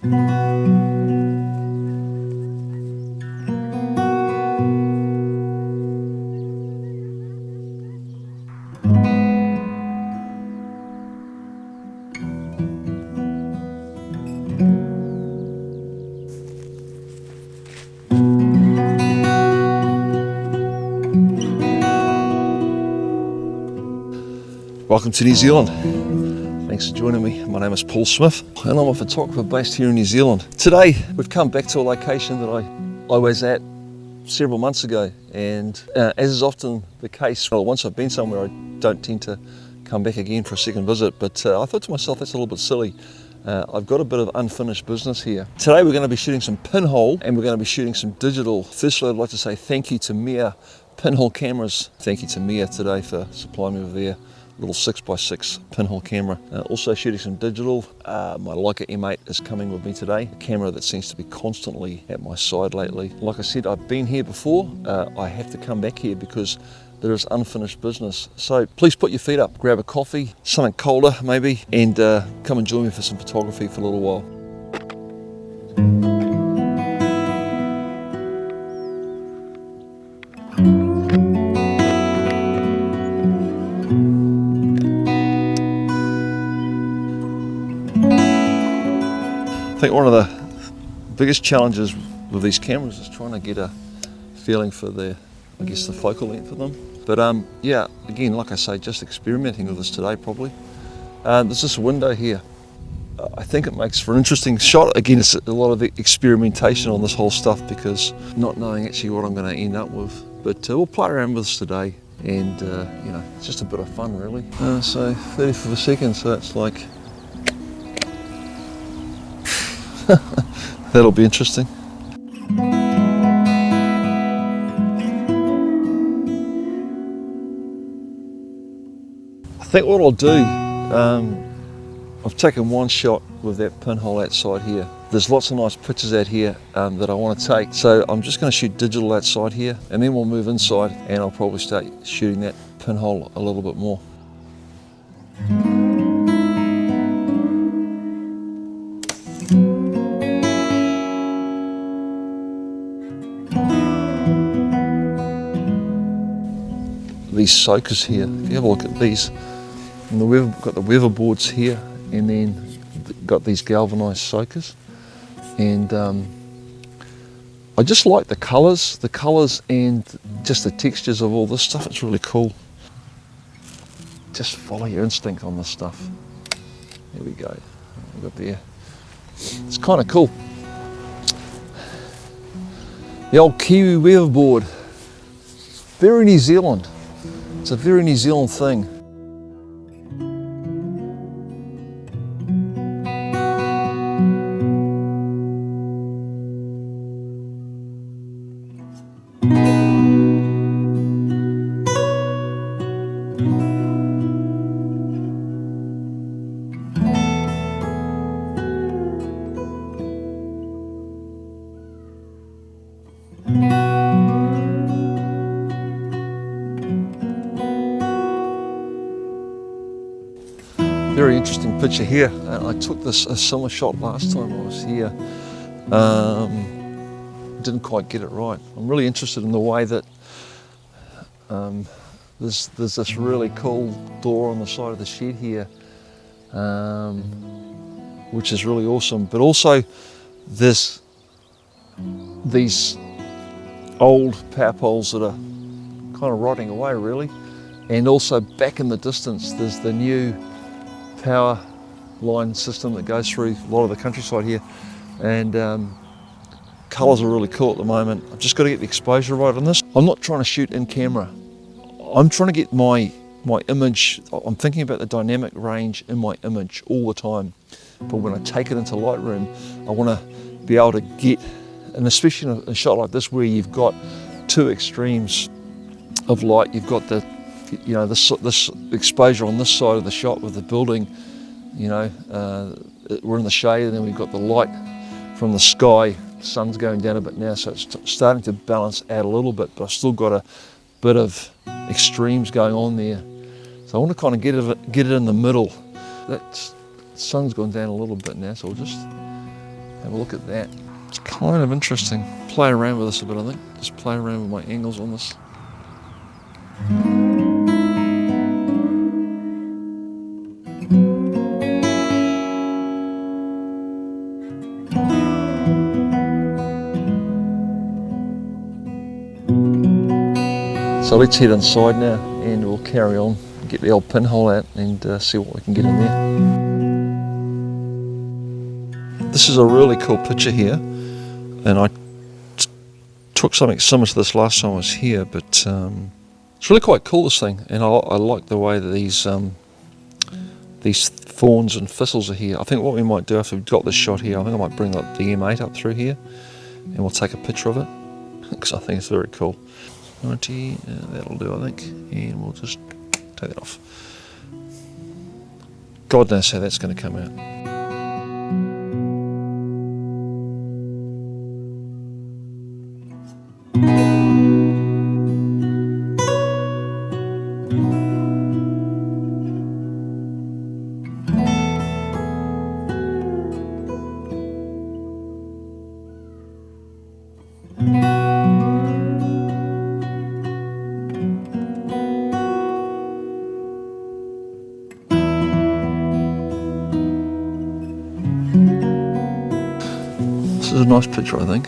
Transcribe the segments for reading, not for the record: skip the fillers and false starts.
Welcome to New Zealand. Thanks for joining me. My name is Paul Smith and I'm a photographer based here in New Zealand. Today we've come back to a location that I was at several months ago, and as is often the case, well, once I've been somewhere I don't tend to come back again for a second visit, but I thought to myself that's a little bit silly. I've got a bit of unfinished business here. Today we're going to be shooting some pinhole and we're going to be shooting some digital. Firstly, I'd like to say thank you to Mia Pinhole Cameras. Thank you to Mia today for supplying me with their little 6x6 pinhole camera. Also shooting some digital. My Leica M8 is coming with me today, a camera that seems to be constantly at my side lately. Like I said, I've been here before. I have to come back here because there is unfinished business. So please put your feet up, grab a coffee, something colder maybe, and come and join me for some photography for a little while. I think one of the biggest challenges with these cameras is trying to get a feeling for the focal length of them. But yeah, again, like I say, just experimenting with this today probably. There's this window here. I think it makes for an interesting shot. Again, it's a lot of the experimentation on this whole stuff because not knowing actually what I'm going to end up with. But we'll play around with this today, and you know, it's just a bit of fun really. So 34 seconds, so it's like that'll be interesting. I think what I'll do, I've taken one shot with that pinhole outside here. There's lots of nice pictures out here that I want to take, so I'm just going to shoot digital outside here, and then we'll move inside and I'll probably start shooting that pinhole a little bit more. These soakers here, if you have a look at these, and we've got the weather boards here, and then got these galvanized soakers, and I just like the colors and just the textures of all this stuff. It's really cool. Just follow your instinct on this stuff. There we go. We've got there. It's kind of cool. The old Kiwi weatherboard. Very New Zealand. It's a very New Zealand thing. Very interesting picture here. I took a similar shot last time I was here. Didn't quite get it right. I'm really interested in the way that there's this really cool door on the side of the shed here, which is really awesome. But also these old power poles that are kind of rotting away really. And also back in the distance there's the new power line system that goes through a lot of the countryside here, and colours are really cool at the moment. I've just got to get the exposure right on this. I'm not trying to shoot in camera. I'm trying to get my image. I'm thinking about the dynamic range in my image all the time, but when I take it into Lightroom I want to be able to get, and especially in a shot like this where you've got two extremes of light. You've got the, you know, this exposure on this side of the shot with the building, you know, we're in the shade, and then we've got the light from the sky. The sun's going down a bit now, so it's starting to balance out a little bit, but I've still got a bit of extremes going on there. So I want to kind of get it in the middle. That sun's gone down a little bit now, so I'll just Have a look at that. It's kind of interesting. Play around with this a bit, I think. Just play around with my angles on this. So let's head inside now and we'll carry on, get the old pinhole out and see what we can get in there. This is a really cool picture here, and I took something similar to this last time I was here, but it's really quite cool, this thing, and I like the way that these thorns and thistles are here. I think what we might do after we've got this shot here, I think I might bring up the M8 up through here and we'll take a picture of it because I think it's very cool. 90, that'll do, I think, and we'll just take that off. God knows how that's going to come out. This is a nice picture, I think.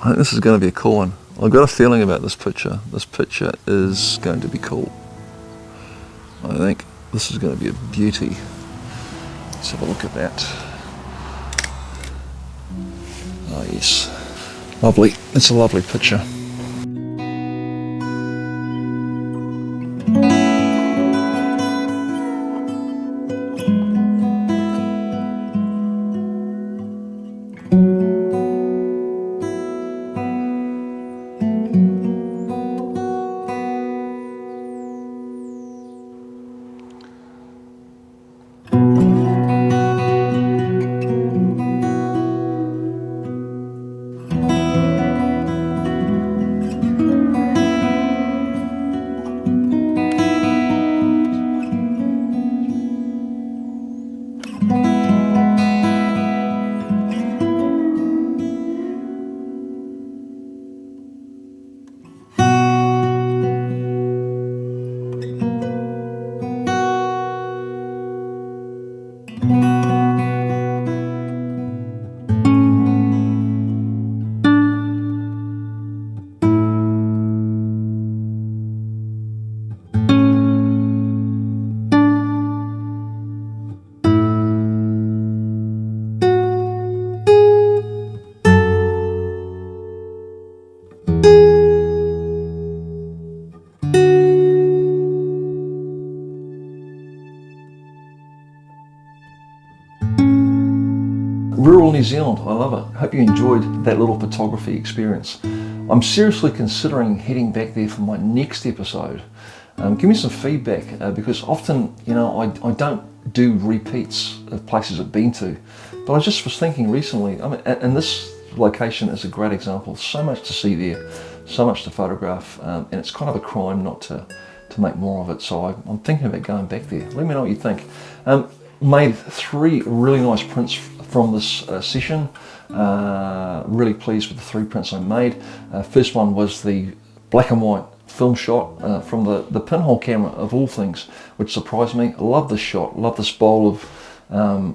I think this is going to be a cool one. I've got a feeling about this picture. This picture is going to be cool. I think this is going to be a beauty. Let's have a look at that. Oh yes, lovely. It's a lovely picture. Rural New Zealand, I love it. Hope you enjoyed that little photography experience. I'm seriously considering heading back there for my next episode. Give me some feedback because often, you know, I don't do repeats of places I've been to, but I just was thinking recently, I mean, and this location is a great example. So much to see there, so much to photograph, and it's kind of a crime not to make more of it. So I'm thinking about going back there. Let me know what you think. Made 3 really nice prints from this session. Really pleased with the 3 prints I made. First one was the black and white film shot from the Pinhole camera of all things, which surprised me. I love this shot, love this bowl of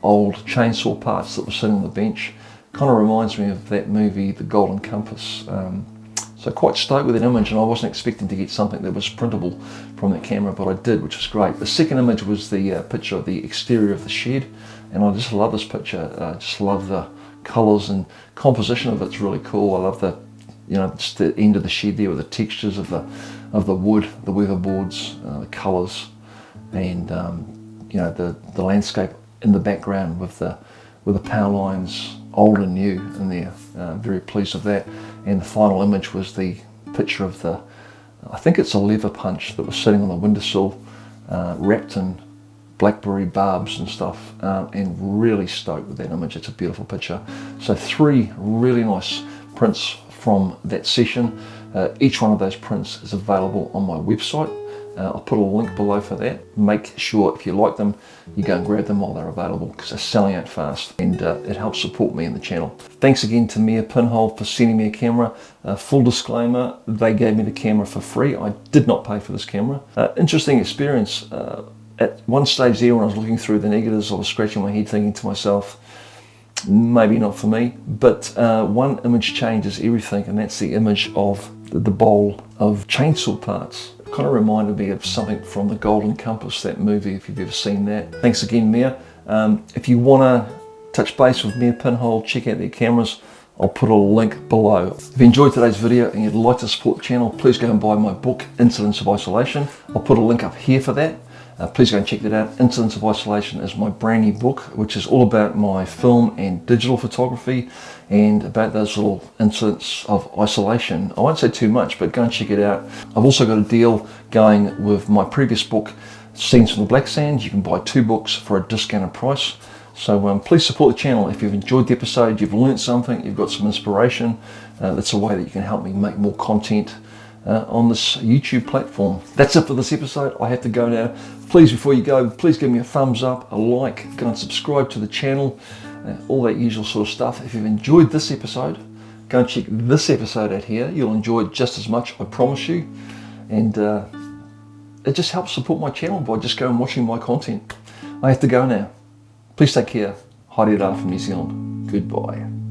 old chainsaw parts that were sitting on the bench. Kind of reminds me of that movie, The Golden Compass. So quite stoked with that image, and I wasn't expecting to get something that was printable from that camera, but I did, which was great. The second image was the picture of the exterior of the shed, and I just love this picture. I just love the colours and composition of it's really cool. I love the, you know, just the end of the shed there with the textures of the wood, the weatherboards, the colours, and you know, the landscape in the background with the power lines, old and new in there. Very pleased with that. And the final image was the picture of the, I think it's a lever punch that was sitting on the windowsill, wrapped in blackberry barbs and stuff, and really stoked with that image. It's a beautiful picture. So 3 really nice prints from that session. Each one of those prints is available on my website. I'll put a link below for that. Make sure if you like them, you go and grab them while they're available, because they're selling out fast, and it helps support me in the channel. Thanks again to Mia Pinhole for sending me a camera. Full disclaimer, they gave me the camera for free. I did not pay for this camera. Interesting experience. At one stage there, when I was looking through the negatives, I was scratching my head thinking to myself, maybe not for me, but one image changes everything, and that's the image of the bowl of chainsaw parts. It kind of reminded me of something from The Golden Compass, that movie, if you've ever seen that. Thanks again, Mia. If you want to touch base with Mia Pinhole, check out their cameras. I'll put a link below. If you enjoyed today's video and you'd like to support the channel, please go and buy my book, Incidents of Isolation. I'll put a link up here for that. Please go and check that out. Incidents of Isolation is my brand new book, which is all about my film and digital photography and about those little incidents of isolation. I won't say too much, but go and check it out. I've also got a deal going with my previous book, Scenes from the Black Sands. You can buy 2 books for a discounted price. So please support the channel. If you've enjoyed the episode, you've learned something, you've got some inspiration, that's a way that you can help me make more content on this YouTube platform. That's it for this episode. I have to go now. Please, before you go, please give me a thumbs up, a like, go and subscribe to the channel, all that usual sort of stuff. If you've enjoyed this episode, go and check this episode out here. You'll enjoy it just as much, I promise you. And it just helps support my channel by just going and watching my content. I have to go now. Please take care. Haere rā from New Zealand. Goodbye.